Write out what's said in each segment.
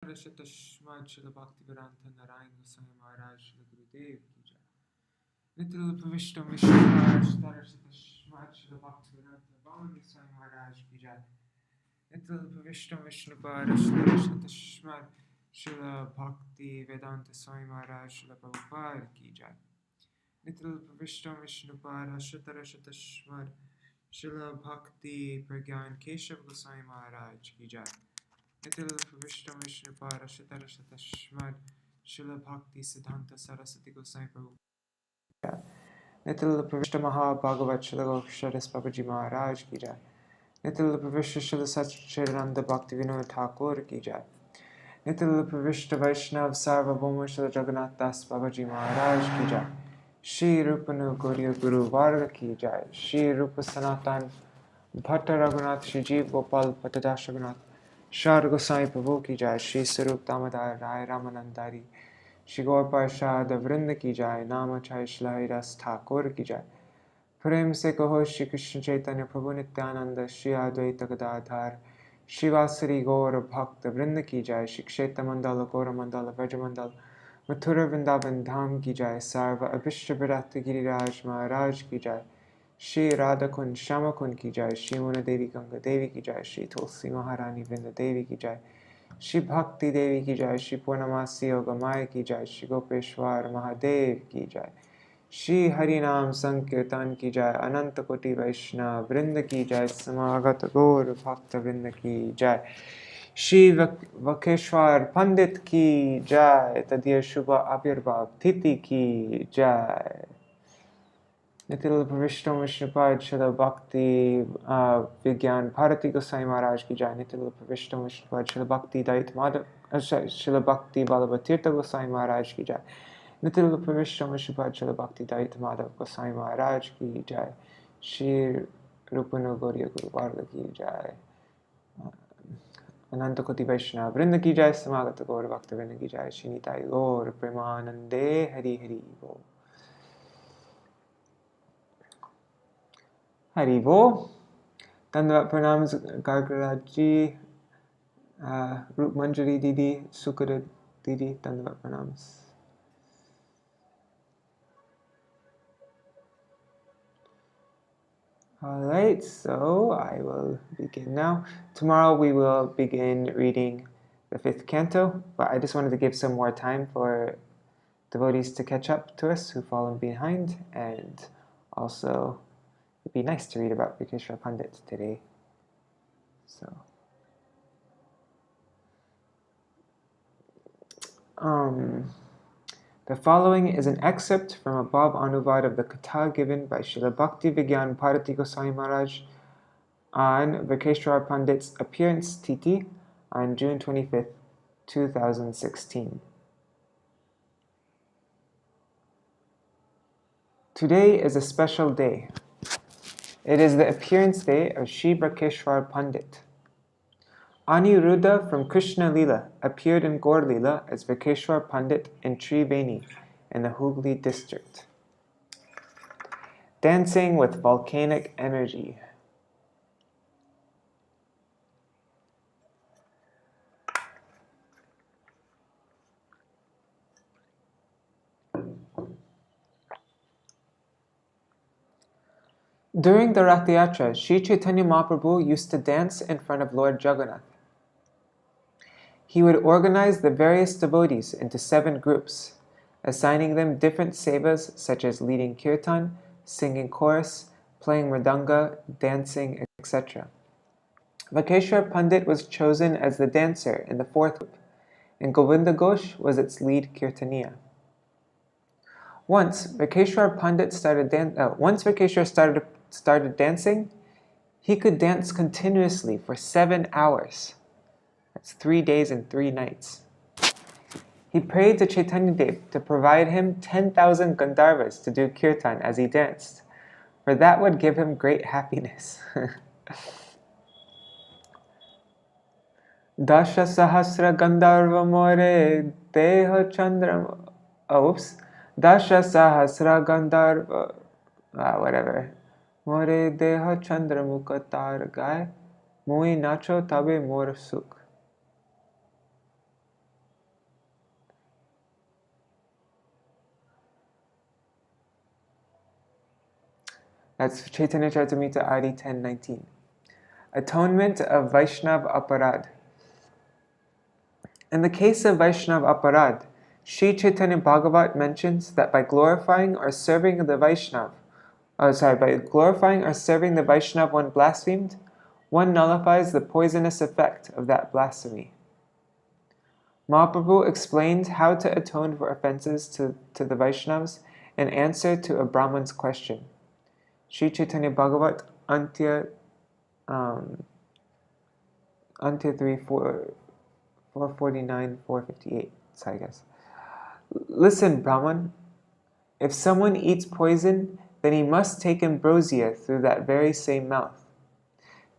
Tashmat Śrīla Bhaktivedanta Narayana Gosvāmī Mahārāja Śrīla Gurudev ki jai. Nitil Pravishtam Vishnupada Tashmat Śrīla Bhaktivedanta Bhakti Gosvāmī Mahārāja ki jai. Nitil Pravishtam Vishnupada Tashmat Śrīla Bhaktivedanta Swami Mahārāja Śrīla Prabhupada ki jai. Nitil Pravishtam Vishnupada Tashmat Śrīla Bhakti Pragyan Keshav Gosvāmī Mahārāja ki jai. Nitil Pravishtam Vishnupada Tashmat Śrīla Bhakti Siddhanta Saraswati Gosvāmī Prabhupada. Nitil Pravishtam Mahābhagavat Śrīla Gokshadis Babaji Mahārāja ki jai. Nitil Pravishtam Śrīla Satchidananda Bhakti Vinod Thakur ki jai. Nitil Pravishtam Vaishnav Sarvabhauma Śrīla Jagannath Das Babaji Mahārāja ki jai. Shri Rupanu Gauriya Guru Varga ki jai. Shri Rupa Sanatan Bhatta Raghunath Shri Jeev Gopal Patadash Raghunath Shar Goswami Prabhu ki jai. Shri Sarup Damodar Rai Ramanandari Shri Gaur Parshad Vrinda ki jai. Namachay Shri Das Thakur ki jai. Prem se kaho Shri Krishna Chaitanya Prabhu Nityananda Shri Advaita Gadadhar Shri Vasari Gaur Bhakta Vrinda ki jai. Shri Kshetra Mandala Gaura Mandala Vraja Mandala Mathura Vrindavan Dham ki jai. Sarva Abhishta Bharata Giriraj Maharaj ki jai. Shri Radha Kund Shama Kund ki jai. Shri Muna Devi Ganga Devi ki jai. Shri Tulsi Maharani Vrinda Devi ki jai. Shri Bhakti Devi ki jai. Shri Purnamasi Yogamaya ki jai. Shri Gopeshwar Mahadev ki jai. Shri Harinam Sankirtan ki jai. Ananta Koti Vaishnava Vrinda ki jai. Samagata Gaur Bhakta Vrinda ki jai. Shri Vakreśvara Pandit ki jai. Tadiya Shubha Abhirbhav Titi ki jai. Nitil Pravishtam Vishnupad Śrīla Bhakti Vijñāna Bharatī Gosvāmī Mahārāja ki jai. Nitil Pravishtam Vishnupad Śrīla Bhakti Dait Madhav Śrīla Bhakti Vallabha Tirtha Gosvāmī Mahārāja ki jai. Nitil Pravishtam Vishnupad Śrīla Bhakti Dait Madhav Gosvāmī Mahārāja ki jai. Shri Rupanu Gauriya Guru Varga ki jai. Ananta Koti Vaishnava Vrinda ki jai. Samagata Gaur Bhakta Vrinda ki jai. Shri Nitai Gaur Premanande Hari Hari Bo. Hari Bo. Dandavat Pranams Gargaraj ji, Rup Manjari Didi, Sukara Didi, Dandavat Pranams. Alright, so I will begin now. Tomorrow we will begin reading the fifth canto, but I just wanted to give some more time for devotees to catch up to us who've fallen behind, and also it'd be nice to read about Vakreśvara Pandit today. So, the following is an excerpt from a Bhav Anuvad of the Kathā given by Śrīla Bhakti Vijñāna Bharatī Gosvāmī Mahārāja on Vakreśvara Pandit's appearance Titi on June 25th, 2016. Today is a special day. It is the appearance day of Shri Vakreśvara Pandit. Aniruddha from Krishna Lila appeared in Gaur Lila as Vakreśvara Pandit in Triveni in the Hooghly district, dancing with volcanic energy. During the Rath Yatra, Sri Chaitanya Mahaprabhu used to dance in front of Lord Jagannath. He would organize the various devotees into 7 groups, assigning them different sevas such as leading kirtan, singing chorus, playing mridanga, dancing, etc. Vakreśvara Pandit was chosen as the dancer in the 4th group, and Govinda Ghosh was its lead kirtaniya. Once Vakreśvara started dancing, he could dance continuously for 7 hours. That's 3 days and 3 nights. He prayed to Chaitanya Dev to provide him 10,000 Gandharvas to do kirtan as he danced, for that would give him great happiness. Dasha Sahasra Gandharva More Deha Chandra. Dasha Sahasra Gandharva. Whatever. More Deha Chandra Mukha Tar Gai Mui Nacho Tabe More Sukh. That's Chaitanya Charitamrita Adi 10:19. Atonement of Vaishnav Aparad. In the case of Vaishnav Aparad, Sri Chaitanya Bhagavat mentions that by glorifying or serving the Vaishnav one blasphemed, one nullifies the poisonous effect of that blasphemy. Mahaprabhu explained how to atone for offenses to the Vaishnavas in answer to a Brahman's question. Sri Chaitanya Bhagavat, Antya 3, 449, 458. So I guess. Listen, Brahman, if someone eats poison, then he must take ambrosia through that very same mouth.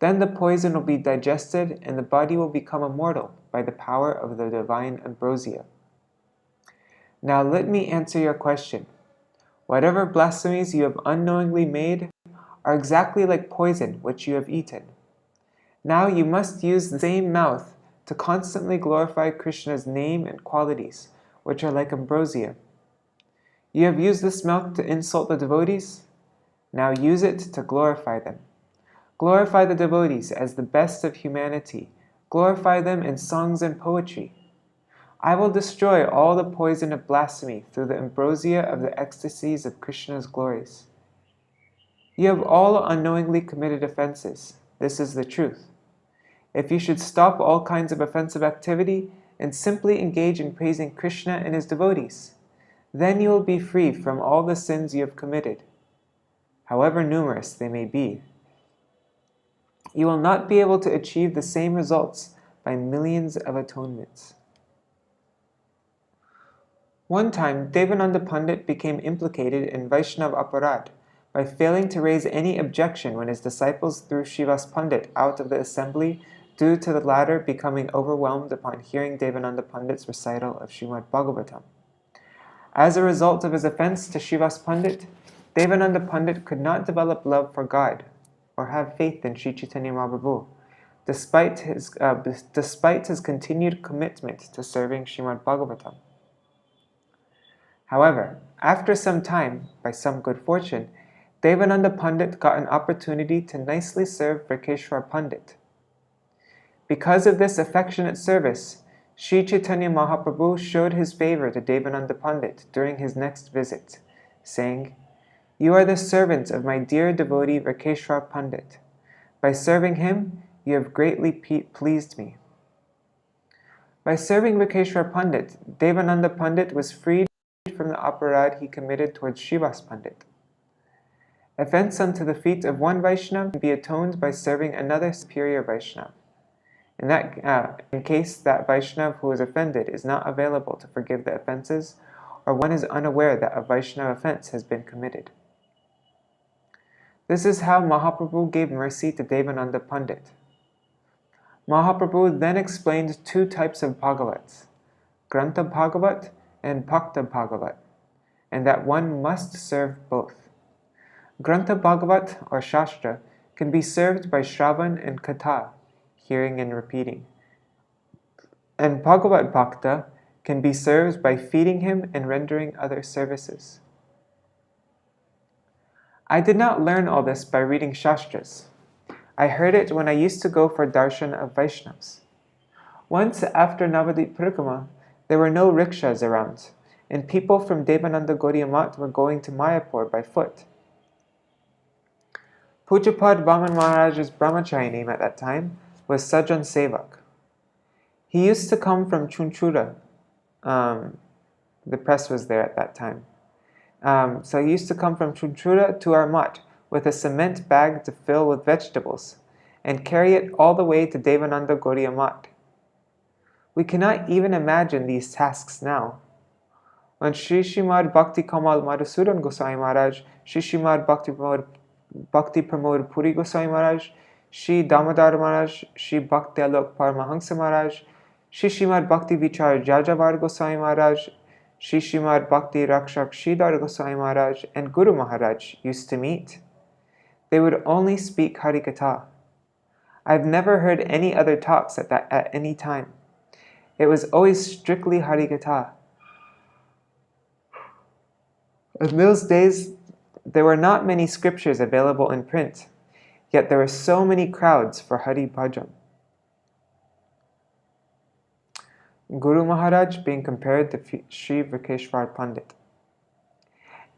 Then the poison will be digested and the body will become immortal by the power of the divine ambrosia. Now let me answer your question. Whatever blasphemies you have unknowingly made are exactly like poison which you have eaten. Now you must use the same mouth to constantly glorify Krishna's name and qualities, which are like ambrosia. You have used this mouth to insult the devotees. Now use it to glorify them. Glorify the devotees as the best of humanity. Glorify them in songs and poetry. I will destroy all the poison of blasphemy through the ambrosia of the ecstasies of Krishna's glories. You have all unknowingly committed offenses. This is the truth. If you should stop all kinds of offensive activity and simply engage in praising Krishna and his devotees, then you will be free from all the sins you have committed, however numerous they may be. You will not be able to achieve the same results by millions of atonements. One time, Devananda Pandit became implicated in Vaishnav Aparad by failing to raise any objection when his disciples threw Srivas Pandit out of the assembly due to the latter becoming overwhelmed upon hearing Devananda Pandit's recital of Srimad Bhagavatam. As a result of his offense to Srivas Pandit, Devananda Pandit could not develop love for God or have faith in Sri Chaitanya Mahaprabhu, despite his continued commitment to serving Srimad Bhagavatam. However, after some time, by some good fortune, Devananda Pandit got an opportunity to nicely serve Vakreśvara Pandit. Because of this affectionate service, Sri Chaitanya Mahaprabhu showed his favor to Devananda Pandit during his next visit, saying, "You are the servant of my dear devotee Vakreśvara Pandit. By serving him, you have greatly pleased me." By serving Vakreśvara Pandit, Devananda Pandit was freed from the aparad he committed towards Srivas Pandit. Offense unto the feet of one Vaishnava can be atoned by serving another superior Vaishnava. In case that Vaishnava who is offended is not available to forgive the offenses, or one is unaware that a Vaishnava offense has been committed. This is how Mahaprabhu gave mercy to Devananda Pandit. Mahaprabhu then explained two types of Bhagavats, Grantha Bhagavat and Bhakta Bhagavat, and that one must serve both. Grantha Bhagavat, or Shastra, can be served by Shravan and Kathā, hearing and repeating. And Bhagavat Bhakta can be served by feeding him and rendering other services. I did not learn all this by reading Shastras. I heard it when I used to go for darshan of Vaishnavas. Once after Navadip Parikrama, there were no rickshaws around, and people from Devananda Gaudiya Math were going to Mayapur by foot. Pujapad Vaman Mahārāja's brahmachari name at that time was Sajjan Sevak. He used to come from Chunchura. The press was there at that time. So he used to come from Chunchura to our mutt with a cement bag to fill with vegetables and carry it all the way to Devananda Gaudiya Math. We cannot even imagine these tasks now. When Sri Srimad Bhakti Kamal Madhusudan Gosvāmī Mahārāja, Sri Srimad Bhakti Pramod Puri Gosvāmī Mahārāja, Sri Damodar Mahārāja, Sri Bhakti Alok Paramahansa Mahārāja, Sri Srimad Bhakti Vichar Jajavar Gosvāmī Mahārāja, Sri Srimad Bhakti Rakshak Sridhar Gosvāmī Mahārāja, and Guru Maharaj used to meet. They would only speak Harikatha. I've never heard any other talks at any time. It was always strictly Harikatha. In those days, There were not many scriptures available in print, yet there were so many crowds for Hari Bhajan. Guru Maharaj being compared to Sri Vakreśvara Pandit.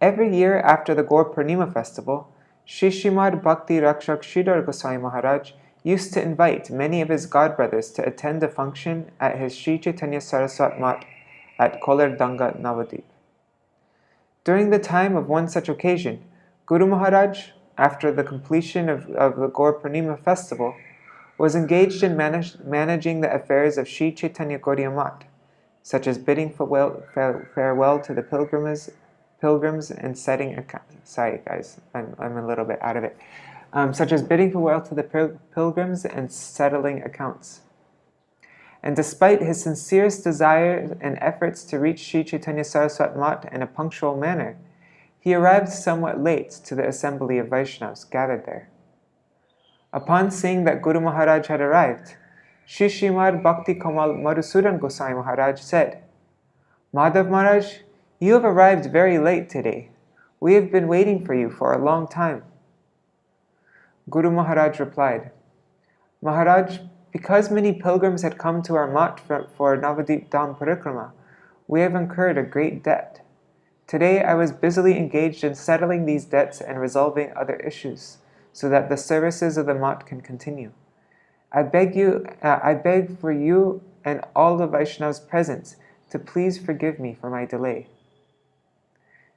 Every year after the Gaur Purnima festival, Sri Srimad Bhakti Rakshak Sridhar Goswami Maharaj used to invite many of his godbrothers to attend a function at his Sri Chaitanya Saraswat Mat at Kolardanga, Navadvip. During the time of one such occasion, Guru Maharaj, after the completion of the Gaur Purnima festival, was engaged in managing the affairs of Sri Chaitanya Gaudiya Mat, such as bidding farewell to the pilgrims and setting accounts. Sorry guys, I'm a little bit out of it. Such as bidding farewell to the pilgrims and settling accounts. And despite his sincerest desire and efforts to reach Sri Chaitanya Saraswat Mat in a punctual manner, he arrived somewhat late to the assembly of Vaishnavas gathered there. Upon seeing that Guru Maharaj had arrived, Sri Srimad Bhakti Kamal Madhusudan Goswami Maharaj said, "Madhav Maharaj, you have arrived very late today. We have been waiting for you for a long time." Guru Maharaj replied, "Maharaj, because many pilgrims had come to our mat for Navadvip Dham Parikrama, we have incurred a great debt. Today I was busily engaged in settling these debts and resolving other issues, so that the services of the mat can continue. I beg for you and all the Vaishnavas present to please forgive me for my delay."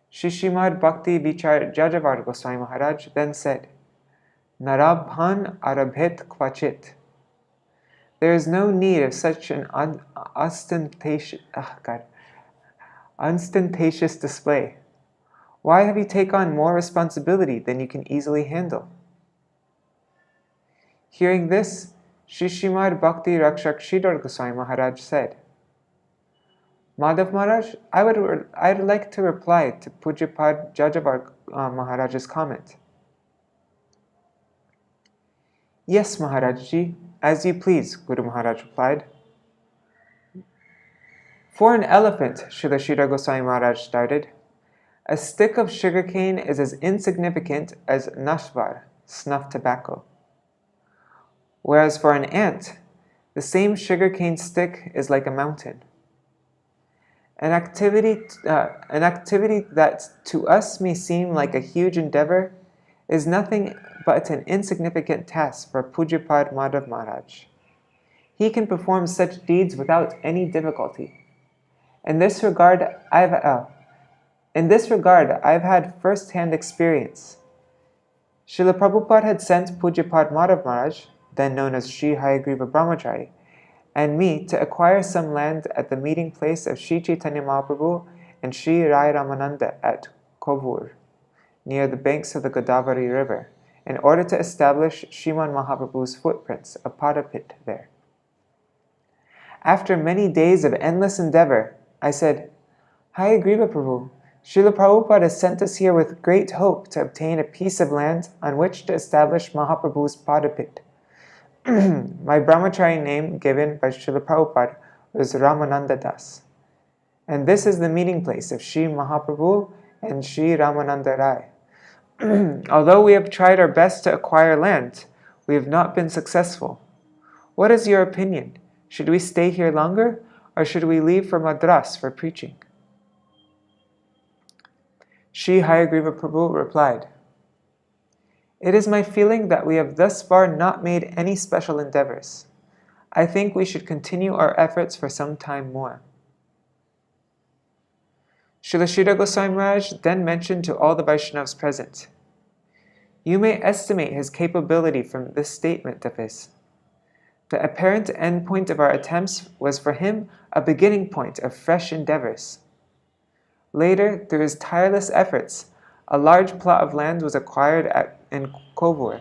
Shri Srimad Bhakti Vichar Jajavar Goswami Maharaj then said, "Narabhan arabhet kvachit." There is no need of such an ostentatious display. Why have you taken on more responsibility than you can easily handle? Hearing this, Sri Srimad Bhakti Rakshak Sridhar Goswami Maharaj said, "Madhav Maharaj, I'd like to reply to Pujapad Jajavar Maharaj's comment." "Yes, Maharajji, as you please," Guru Maharaj replied. "For an elephant," Srila Sridhar Goswami Maharaj started, "a stick of sugarcane is as insignificant as nashvar, snuff tobacco. Whereas for an ant, the same sugarcane stick is like a mountain. An activity that to us may seem like a huge endeavor is nothing but an insignificant task for Pujapad Madhav Maharaj. He can perform such deeds without any difficulty. In this regard, I've had first-hand experience. Srila Prabhupada had sent Pujapad Madhav Maharaj, then known as Sri Hayagriva Brahmachari, and me to acquire some land at the meeting place of Sri Chaitanya Mahaprabhu and Sri Rai Ramananda at Kovur, near the banks of the Godavari River, in order to establish Sriman Mahaprabhu's footprints, a padapit there. After many days of endless endeavor, I said, 'Hayagriva Prabhu, Srila Prabhupada has sent us here with great hope to obtain a piece of land on which to establish Mahaprabhu's padapit.' My brahmachari name given by Srila Prabhupada was Ramananda Das. And this is the meeting place of Sri Mahaprabhu and Sri Ramananda Rai. Although we have tried our best to acquire land, we have not been successful. What is your opinion? Should we stay here longer, or should we leave for Madras for preaching?" Sri Hayagriva Prabhu replied, "It is my feeling that we have thus far not made any special endeavors. I think we should continue our efforts for some time more." Srila Sridhar Goswami Maharaj then mentioned to all the Vaishnavas present, "You may estimate his capability from this statement of his. The apparent end point of our attempts was for him a beginning point of fresh endeavors. Later, through his tireless efforts, a large plot of land was acquired in Kovur,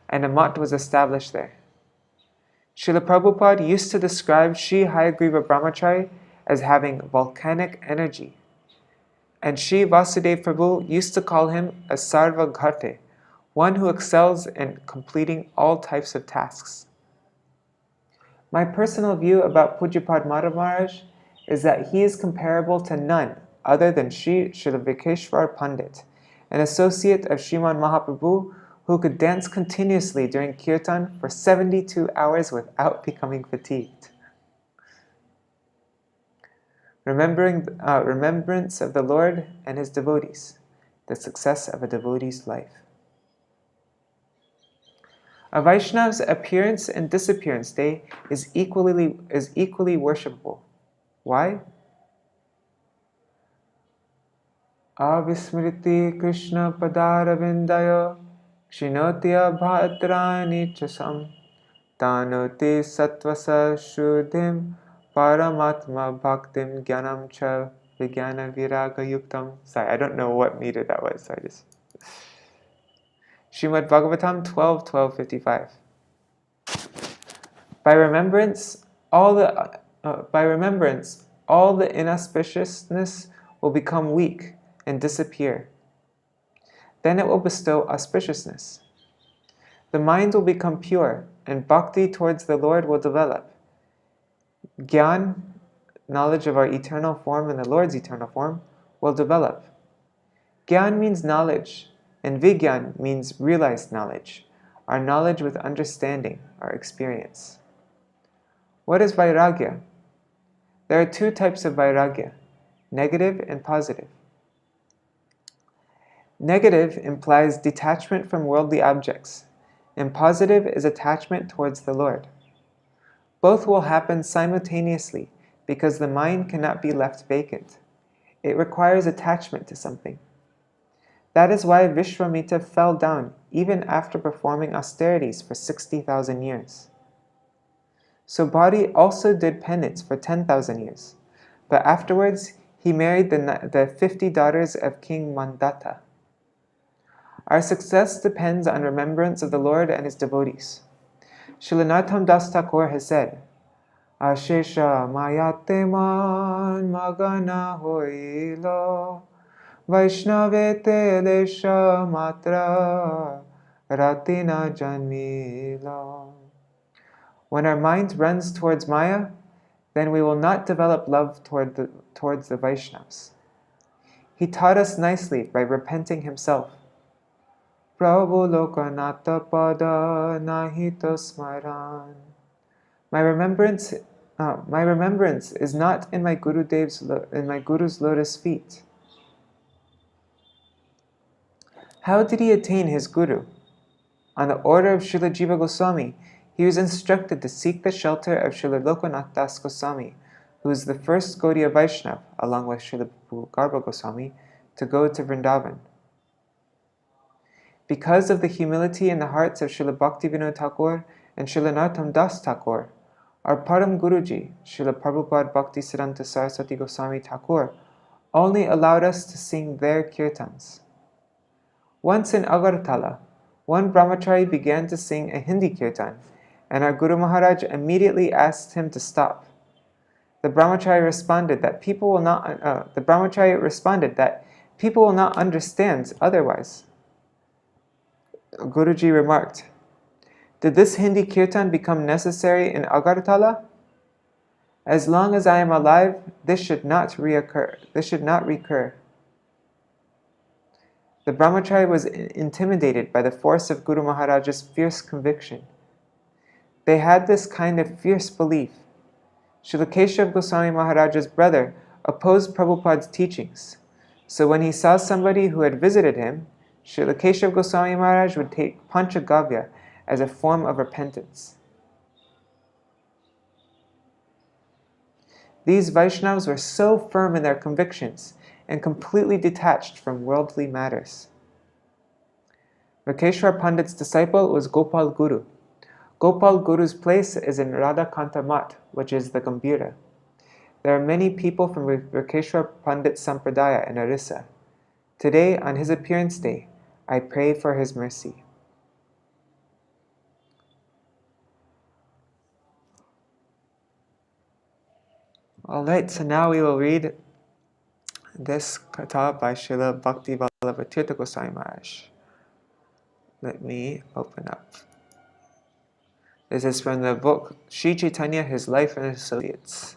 and a mat was established there. Srila Prabhupada used to describe Sri Hayagriva Brahmachari as having volcanic energy, and Sri Vasudev Prabhu used to call him a Sarva Ghate, one who excels in completing all types of tasks. My personal view about Pujapad Madhav Maharaj is that he is comparable to none other than Srila Vakreśvara Pandit, an associate of Sriman Mahaprabhu, who could dance continuously during kirtan for 72 hours without becoming fatigued. Remembrance of the Lord and his devotees, the success of a devotee's life. A Vaishnava's appearance and disappearance day is equally worshipable. Why? Avismriti Krishna Padaravindaya Kshinotya Bhadrani Chasam Tanoti Satvasa Shuddhim Paramatma Bhaktim Jnanam Cha Vijñāna Viraga Yuktam. Sorry, I don't know what meter that was, so I just... Srimad Bhagavatam 12:12:55. By remembrance, all the inauspiciousness will become weak and disappear. Then it will bestow auspiciousness. The mind will become pure, and bhakti towards the Lord will develop. Gyan, knowledge of our eternal form and the Lord's eternal form, will develop. Gyan means knowledge, and Vijñāna means realized knowledge, our knowledge with understanding, our experience. What is Vairagya? There are two types of Vairagya, negative and positive. Negative implies detachment from worldly objects, and positive is attachment towards the Lord. Both will happen simultaneously because the mind cannot be left vacant. It requires attachment to something. That is why Vishwamitra fell down even after performing austerities for 60,000 years. So Bharatī also did penance for 10,000 years, but afterwards he married the 50 daughters of King Paṇḍita. Our success depends on remembrance of the Lord and his devotees. Śrīla Narottam Das Thakur has said, Ashesha mayate man magana hoilo Vaishnavete lesha matra ratina janmila. When our mind runs towards Maya, then we will not develop love towards the Vaishnavas. He taught us nicely by repenting himself. Prabhu lokanata pada nahito smaran. My remembrance is not in my Guru's lotus feet. How did he attain his Guru? On the order of Śrīla Jiva Gosvāmī, he was instructed to seek the shelter of Śrīla Lokanath Das Gosvāmī, who is the first Gaudiya Vaishnava, along with Śrīla Garbha Gosvāmī, to go to Vrindavan. Because of the humility in the hearts of Śrīla Bhaktivinoda Thakur and Śrīla Narottam Das Thakur, our Param Guruji, Śrīla Prabhupada Bhaktisiddhanta Saraswati Goswami Thakur, only allowed us to sing their kirtans. Once in Agartala, one brahmachari began to sing a Hindi kirtan, and our Guru Mahārāja immediately asked him to stop. The brahmachari responded that people will not understand otherwise. Guruji remarked, "Did this Hindi kirtan become necessary in Agartala? As long as I am alive, this should not recur. The brahmachari was intimidated by the force of Guru Mahārāja's fierce conviction. They had this kind of fierce belief. Śrīla Keshav Goswami Mahārāja's brother opposed Prabhupada's teachings. So when he saw somebody who had visited him, Śrīla Keshav Goswami Mahārāja would take Panchagavya as a form of repentance. These Vaishnavas were so firm in their convictions and completely detached from worldly matters. Vakreśvara Pandit's disciple was Gopal Guru. Gopal Guru's place is in Radhakanta Mat, which is the Gambhira. There are many people from Vakreśvara Pandit Sampradaya in Orissa. Today, on his appearance day, I pray for his mercy. Alright, so now we will read this Kathā by Srila Bhakti Vallabha Tirtha Goswami Mahārāja. Let me open up. This is from the book Sri Chaitanya, His Life and Associates.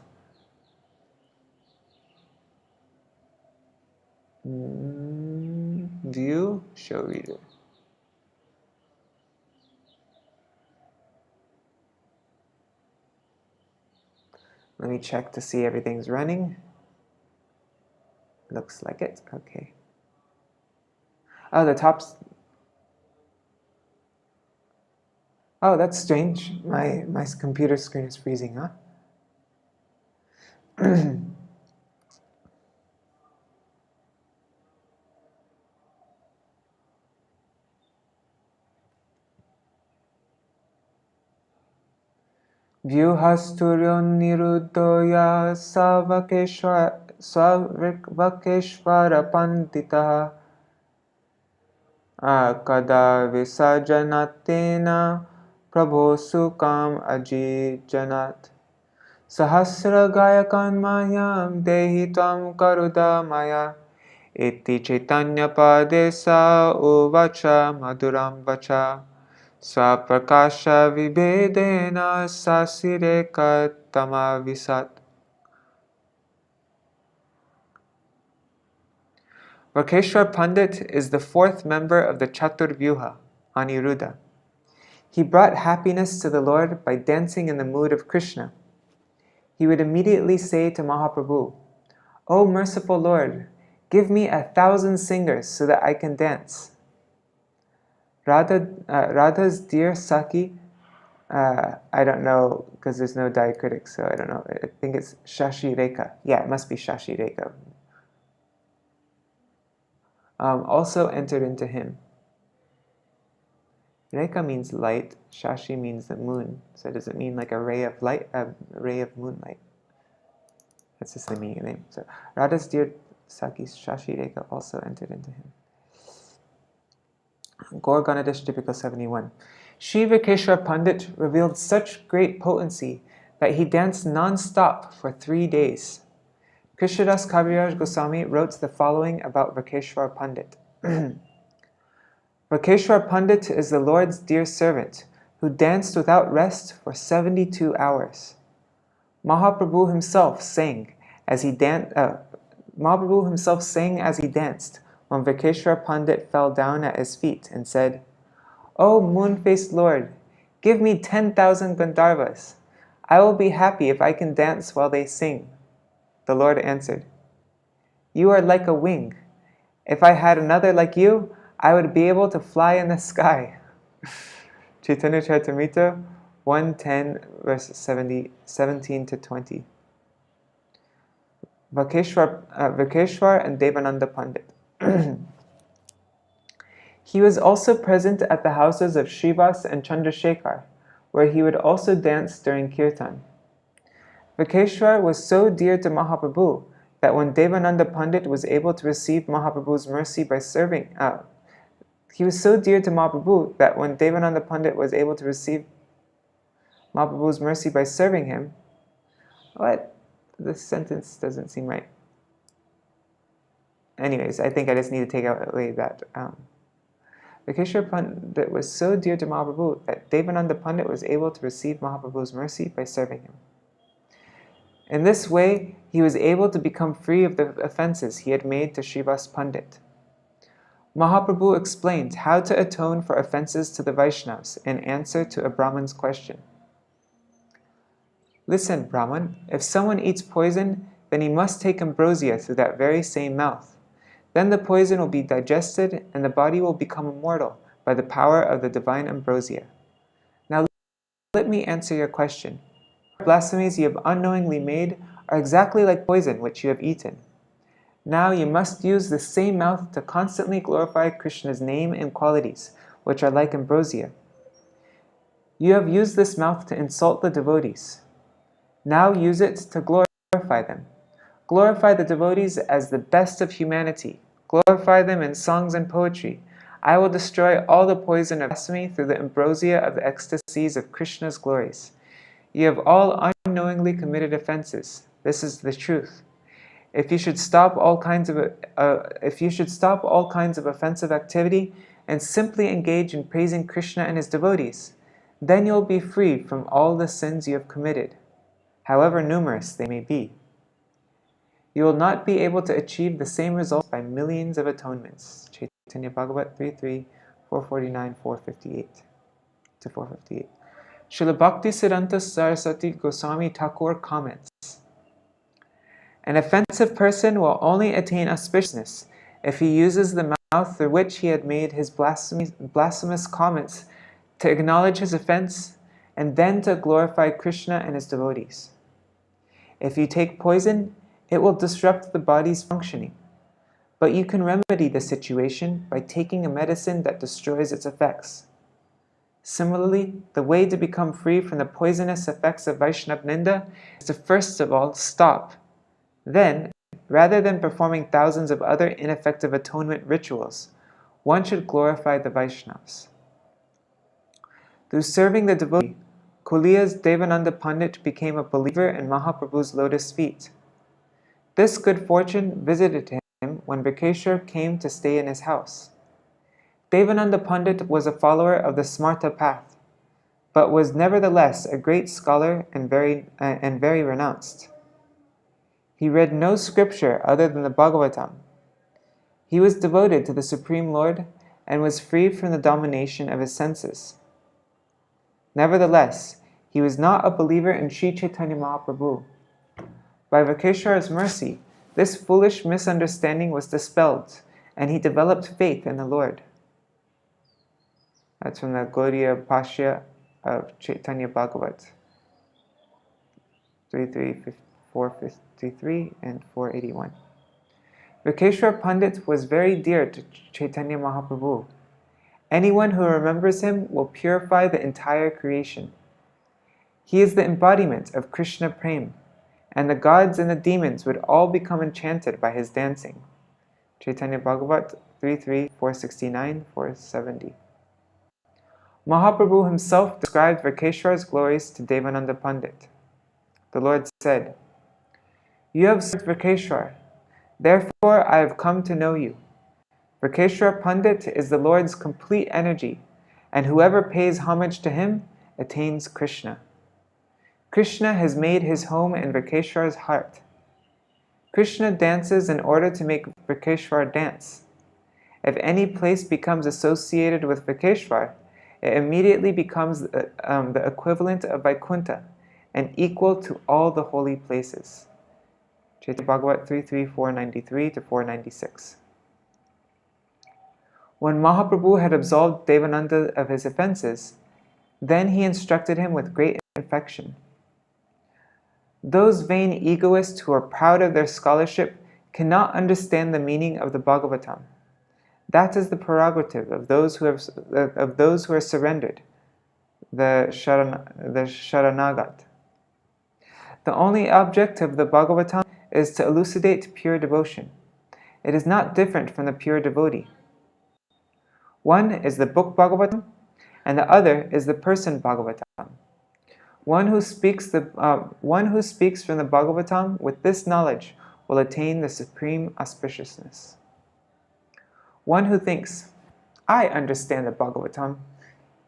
view, show reader. Let me check to see everything's running. Looks like it. Okay. Oh, the top's... Oh, that's strange. My computer screen is freezing, huh? Vyuhasturyo niruddoya Vakreśvara Paṇḍita Kada visajanatena prabho sukam ajijanat Sahasra gayakan mayam dehi tvam karuda maya Iti chaitanya padesa uvacha maduram vacha Svaprakasha vibedena sasireka tamavisat. Vakreśvara Pandit is the fourth member of the Chaturvyuha, Aniruddha. He brought happiness to the Lord by dancing in the mood of Krishna. He would immediately say to Mahaprabhu, "O merciful Lord, give me 1,000 singers so that I can dance." Radha's dear Saki, I don't know because there's no diacritic, so I don't know. I think it's Shashi Rekha. Yeah, it must be Shashi Rekha. Also entered into him. Rekha means light, Shashi means the moon. So does it mean like a ray of light, a ray of moonlight? That's just the meaning of the name. So Radha's dear Saki, Shashi Rekha also entered into him. Gaur Ganadash Typical 71. Sri Vakreśvara Pandit revealed such great potency that he danced non-stop for 3 days. Krishnadas Kaviraj Gosvāmī wrote the following about Vakreśvara Pandit. Vakreśvara Pandit is the Lord's dear servant who danced without rest for 72 hours. Mahaprabhu himself sang as he danced when Vakreśvara Pandit fell down at his feet and said, "O moon-faced Lord, give me 10,000 Gandharvas. I will be happy if I can dance while they sing." The Lord answered, "You are like a wing. If I had another like you, I would be able to fly in the sky." Chaitanya Charitamrita 110, verses 17 to 20. Vakreśvara and Devananda Pandit. He was also present at the houses of Srivas and Chandrasekhar, where he would also dance during kirtan. Vakreśvara was so dear to Mahaprabhu that when Devananda Pandit was able to receive Mahaprabhu's mercy by serving him, what? This sentence doesn't seem right. Anyways, I think I just need to take away that. Vakreśvara Pandit was so dear to Mahaprabhu that Devananda Pandit was able to receive Mahaprabhu's mercy by serving him. In this way, he was able to become free of the offenses he had made to Srivas Pandit. Mahaprabhu explained how to atone for offenses to the Vaishnavas in answer to a Brahman's question. "Listen, Brahman, if someone eats poison, then he must take ambrosia through that very same mouth. Then the poison will be digested and the body will become immortal by the power of the divine ambrosia. Now let me answer your question. Blasphemies you have unknowingly made are exactly like poison which you have eaten. Now you must use the same mouth to constantly glorify Krishna's name and qualities, which are like ambrosia. You have used this mouth to insult the devotees. Now use it to glorify them. Glorify the devotees as the best of humanity. Glorify them in songs and poetry. I will destroy all the poison of blasphemy through the ambrosia of the ecstasies of Krishna's glories. You have all unknowingly committed offenses. This is the truth. If you should stop all kinds of offensive activity and simply engage in praising Krishna and his devotees, then you will be free from all the sins you have committed, however numerous they may be. You will not be able to achieve the same result by millions of atonements. Chaitanya Chaitanya Bhagavat 3.3, 449, 458 to 458. Śrīla Bhakti Siddhanta Saraswati Gosvāmī Thakur comments, an offensive person will only attain auspiciousness if he uses the mouth through which he had made his blasphemous comments to acknowledge his offense and then to glorify Krishna and his devotees. If you take poison, it will disrupt the body's functioning, but you can remedy the situation by taking a medicine that destroys its effects. Similarly, the way to become free from the poisonous effects of Vaishnava Ninda is to first of all stop. Then, rather than performing thousands of other ineffective atonement rituals, one should glorify the Vaishnavas. Through serving the devotee, Kulia's Devananda Pandit became a believer in Mahaprabhu's lotus feet. This good fortune visited him when Vakreśvara came to stay in his house. Devananda Pandit was a follower of the Smarta path, but was nevertheless a great scholar and very renounced. He read no scripture other than the Bhagavatam. He was devoted to the Supreme Lord and was free from the domination of his senses. Nevertheless, he was not a believer in Sri Chaitanya Mahaprabhu. By Vakreśvara's mercy, this foolish misunderstanding was dispelled, and he developed faith in the Lord. That's from the Gaudiya Bhashya of Chaitanya Bhagavat 453 and 481. Vakreśvara Pandit was very dear to Chaitanya Mahaprabhu. Anyone who remembers him will purify the entire creation. He is the embodiment of Krishna Prem, and the gods and the demons would all become enchanted by his dancing. Chaitanya Bhagavat 3.3, 469, 470. Mahaprabhu himself described Vakreśvara's glories to Devananda Pandit. The Lord said, "You have served Vakreśvara, therefore I have come to know you. Vakreśvara Pandit is the Lord's complete energy, and whoever pays homage to him attains Krishna. Krishna has made his home in Vakreśvara's heart. Krishna dances in order to make Vakreśvara dance. If any place becomes associated with Vakreśvara, it immediately becomes the equivalent of Vaikuntha and equal to all the holy places." Chaitanya Bhagavat 3.3, 493 to 496. When Mahaprabhu had absolved Devananda of his offenses, then he instructed him with great affection. Those vain egoists who are proud of their scholarship cannot understand the meaning of the Bhagavatam. That is the prerogative of those who are surrendered, the Sharanagat. The only object of the Bhagavatam is to elucidate pure devotion. It is not different from the pure devotee. One is the book Bhagavatam, and the other is the person Bhagavatam. One who speaks from the Bhagavatam with this knowledge will attain the supreme auspiciousness. One who thinks, "I understand the Bhagavatam,"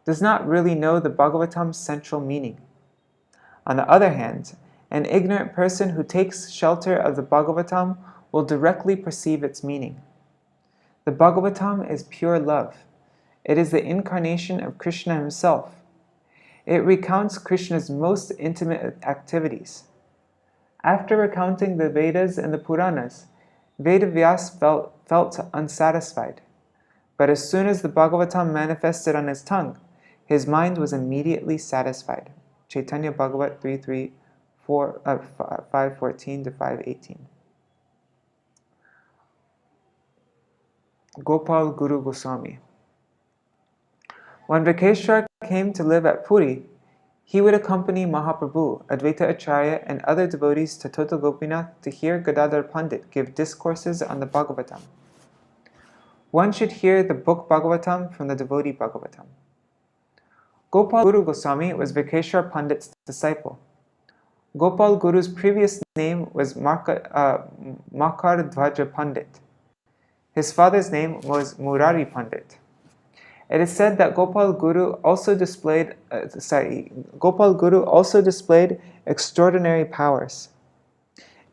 does not really know the Bhagavatam's central meaning. On the other hand, an ignorant person who takes shelter of the Bhagavatam will directly perceive its meaning. The Bhagavatam is pure love. It is the incarnation of Krishna himself. It recounts Krishna's most intimate activities. After recounting the Vedas and the Puranas, Vedavyas felt unsatisfied. But as soon as the Bhagavatam manifested on his tongue, his mind was immediately satisfied. Chaitanya Bhagavat 514 to 518. Gopal Guru Gosvāmī. When Vakreśvara came to live at Puri, he would accompany Mahaprabhu, Advaita Acharya, and other devotees to Tota Gopinath to hear Gadadhar Pandit give discourses on the Bhagavatam. One should hear the book Bhagavatam from the devotee Bhagavatam. Gopal Guru Gosvāmī was Vakreśvara Pandit's disciple. Gopal Guru's previous name was Makardhvaja Pandit. His father's name was Murari Pandit. It is said that Gopal Guru also displayed extraordinary powers.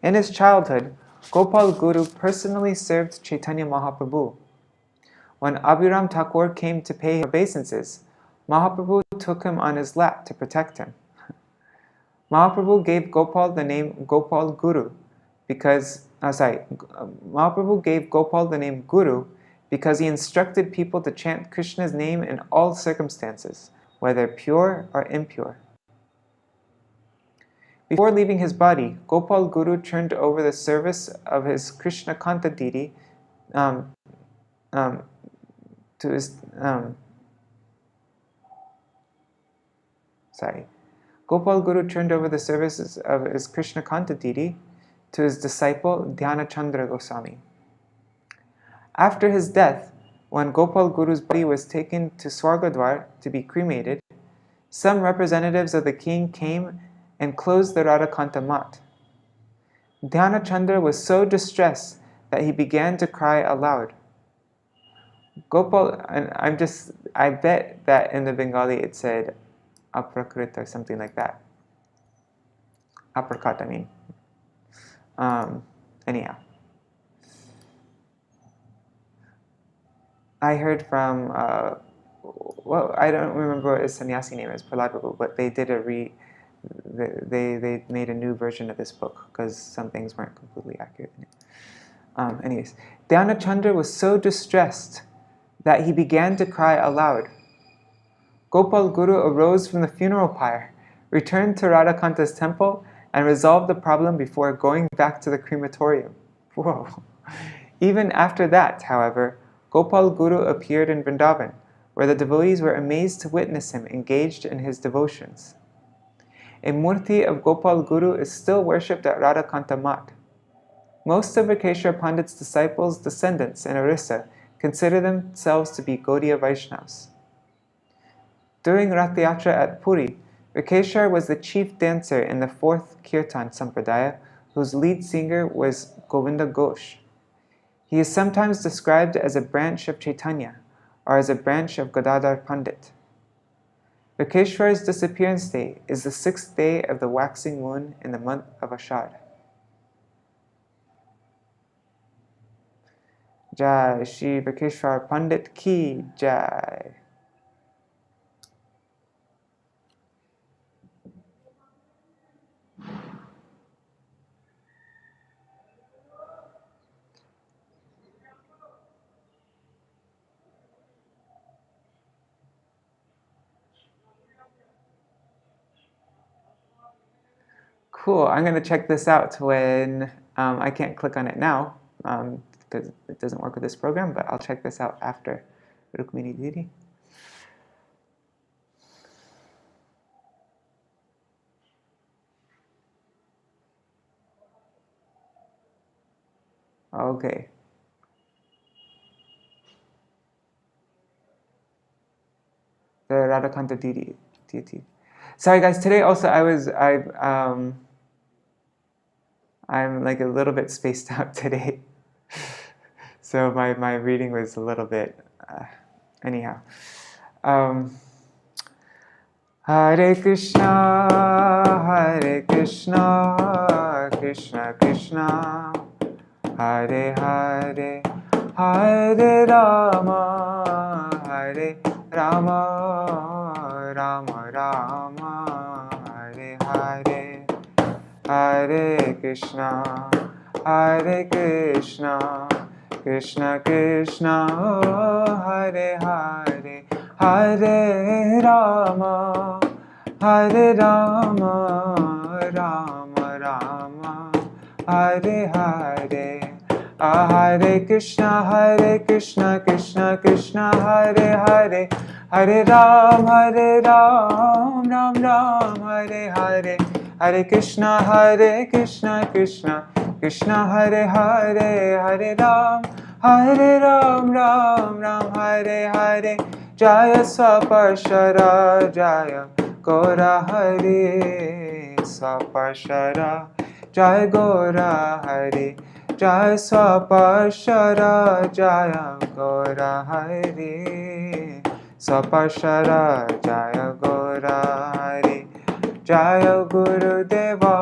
In his childhood, Gopal Guru personally served Chaitanya Mahaprabhu. When Abhiram Thakur came to pay obeisances, Mahaprabhu took him on his lap to protect him. Mahaprabhu gave Gopal the name Gopal Guru because Mahaprabhu gave Gopal the name Guru because he instructed people to chant Krishna's name in all circumstances, whether pure or impure. Before leaving his body, Gopal Guru turned over the service of his Krishna Kanta deity to his Gopal Guru turned over the services of his Krishna Kanta deity to his disciple Dhyanachandra Gosvāmī. After his death, when Gopal Guru's body was taken to Swargadwar to be cremated, some representatives of the king came and closed the Radhakanta mat. Dhyanachandra was so distressed that he began to cry aloud. Gopal, and I bet that in the Bengali it said aprakrit or something like that. Aprakat, I mean. Anyhow. I heard from, I don't remember what his sannyasi name is, Prahlad Prabhu, but they did they made a new version of this book because some things weren't completely accurate in it. Anyways, Dhyanachandra was so distressed that he began to cry aloud. Gopal Guru arose from the funeral pyre, returned to Radhakanta's temple, and resolved the problem before going back to the crematorium. Whoa! Even after that, however, Gopal Guru appeared in Vrindavan, where the devotees were amazed to witness him engaged in his devotions. A murti of Gopal Guru is still worshipped at Radhakanta Mat. Most of Vakreśvara Pandit's disciples' descendants in Orissa consider themselves to be Gaudiya Vaishnavas. During Rath Yatra at Puri, Vakreśvara was the chief dancer in the 4th Kirtan Sampradaya, whose lead singer was Govinda Ghosh. He is sometimes described as a branch of Chaitanya, or as a branch of Gadadhar Pandit. Vakreśvara's disappearance day is the 6th day of the waxing moon in the month of Ashad. Jai Shri Vakreśvara Pandit Ki Jai. Cool, I'm going to check this out when I can't click on it now because it doesn't work with this program, but I'll check this out after Rukmini Didi. Okay. The Radhakanta deity. Sorry guys, today also I'm like a little bit spaced out today. So my reading was a little bit, anyhow. Hare Krishna, Krishna Krishna, Hare Hare, Hare Rama, Hare Rama, Rama Rama, Hare Hare, Hare Krishna, Krishna Krishna, Hare Hare, Hare Rama, Rama Rama, Hare Hare. Hare Krishna, Krishna Krishna, Hare Hare, Hare Ram, Ram Ram, Hare Hare, Hare Krishna, Krishna Krishna, Hare Hare, Hare Ram, Ram Ram, Hare Hare. Jaya Swaparshara, Jaya Gora Hare, Swaparshara, Jaya Gora Hare, Jaya Swaparshara, Jaya Gora Hare, Swaparshara, Jaya Gora Hare, Jaya Gurudeva,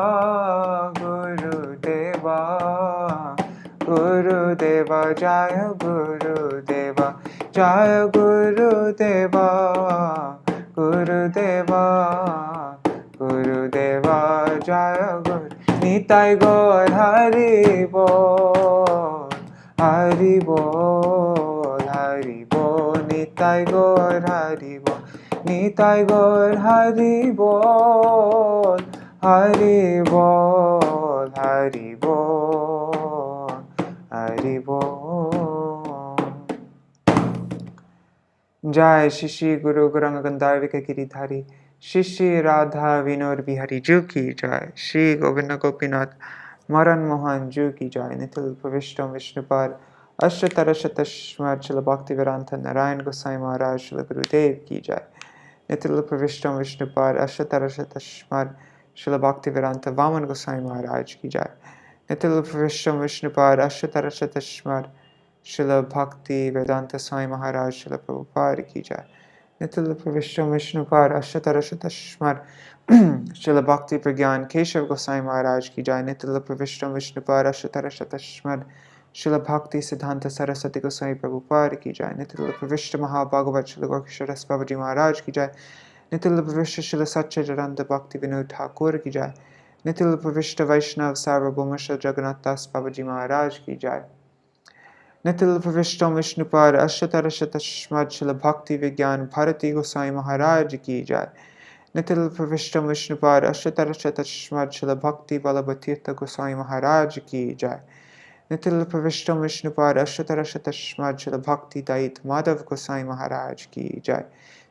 Gurudeva, Gurudeva, Jaya Gurudeva, Jaya Gurudeva, Gurudeva, Gurudeva, Jaya Guru. Nitai Gaur Hari Bol, Hari Bol, Hari Bol. Nitai Gaur Hari Bol, Nitai Gaur Hari Bol, Hari Bol, Hari Bol, Hari Bol. Jai Shishi Guru Gauranga Gandharvika Giridhari Shishi Radha Vinod Bihari Ju ki Jai. Shri Govinda Gopinath Maran Mohan Ju ki Jai. Nitil Pravishtam Vishnupad Ashtatarashatashmad Srila Bhaktivedanta Narayan Gosvāmī Mahārāja Srila Gurudev ki Jai. Nitil Pravishtam Vishnupad Ashtatarashatashmad Srila Bhaktivedanta Vaman Gosvāmī Mahārāja ki Jai. Nitil Pravishtam Vishnupad Ashtatarashatashmad Śrīla Bhakti Vedanta Swami Mahārāja Śrīla Prabhupada ki Jai. Nitil Pravishtam Vishnupad Ashtatarashatashmad Śrīla Bhakti Pragyan Keshav Gosvāmī Mahārāja ki Jai. Nitil Pravishtam Vishnupad Ashtatarashatashmad Śrīla Bhakti Siddhanta Saraswati Gosvāmī Prabhupada ki Jai. Nitil Pravishta Mahabhagavat Śrīla Gorkishwaras Babaji Mahārāja ki Jai. Nitil Pravishta Śrīla Satchidananda Bhakti Vinod Thakur ki Jai. Nitil Pravishta Vaishnav Sarvabhauma Śrīla Jagannath Das Babaji Mahārāja ki Jai. Nitil Pravishtam Vishnupad Ashtatarashatashmad Śrīla Bhakti Vijñāna Bharatī Gosvāmī Mahārāja ki Jai. Nitil Pravishtam Vishnupad Ashtatarashatashmad Śrīla Bhakti Vallabha Tirtha Gosvāmī Mahārāja ki Jai. Nitil Pravishtam Vishnupad Ashtatarashatashmad Śrīla Bhakti Dait Madhav Gosvāmī Mahārāja ki Jai.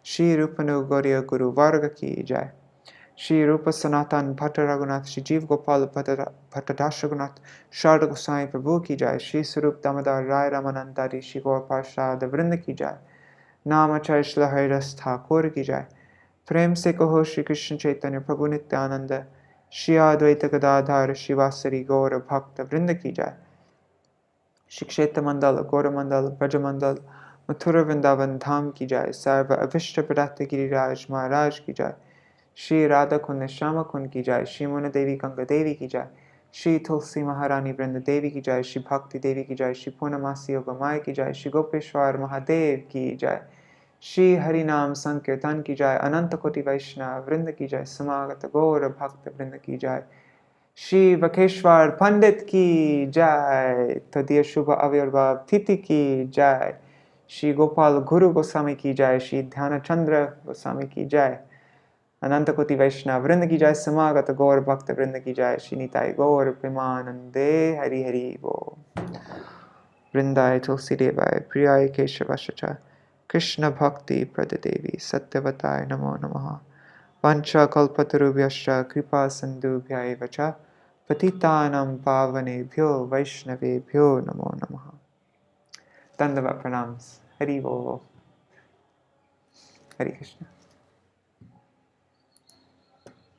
Shri Rupanu Gauriya Guru Varga ki Jai. Shri Rupa Sanatan Bhatta Raghunath Shri Jeev Gopal Bhatta Dashagunath Sharda Goswami Prabhu ki Jai. Shri Sarup Damodar Rai Ramanandari Shri Gaur Parshad Vrinda ki Jai. Namacharya Shri Haridas Thakur ki Jai. Prem se kaho Shri Krishna Chaitanya Prabhu Nityananda Shri Advaita Gadadhar Shri Vasari Gaura Bhakta Vrinda ki Jai. Shri Kshetra Mandala Gaura Mandala Braja Mandala Mathura Vrindavan Dham ki Jai. Sarva Avishta Pradata Giriraj Maharaj ki Jai. Shri Radha Kund Shyama Kund ki Jai. Shri Muna Devi Ganga Devi ki Jai. Shri Tulsi Maharani Vrinda Devi ki Jai. Shri Bhakti Devi ki Jai. Shri Purnamasi Yoga Maya ki Jai. Shri Gopeshwar Mahadev ki Jai. Shri Harinam Sankirtan ki Jai. Ananta Koti Vaishnava Vrinda ki Jai. Samagata Gaura Bhakta Vrinda ki Jai. Shri Vakreśvara Pandit ki Jai. Tadiya Shubha Avirbhav Titi ki Jai. Shri Gopal Guru Goswami ki Jai. Shri Dhyana Chandra Goswami ki Jai. Ananta Koti Vaishnava Vrinda ki Jai. Samagata Gaur Bhakta Vrinda ki Jai. Shri Nitai Gaur Premanande Hari Hari Bo. Vrindai Tulsi Devai Priyai Keshavashacha Krishna Bhakti Pradadevi Satyavatai Namo Namaha Vancha Kalpatarubhyascha Kripa Sandubhyai Vacha Patitanam Pavanebhyo Vaishnavebhyo Namo Namaha. Dandavat Pranams. Hari Bo. Hari Krishna.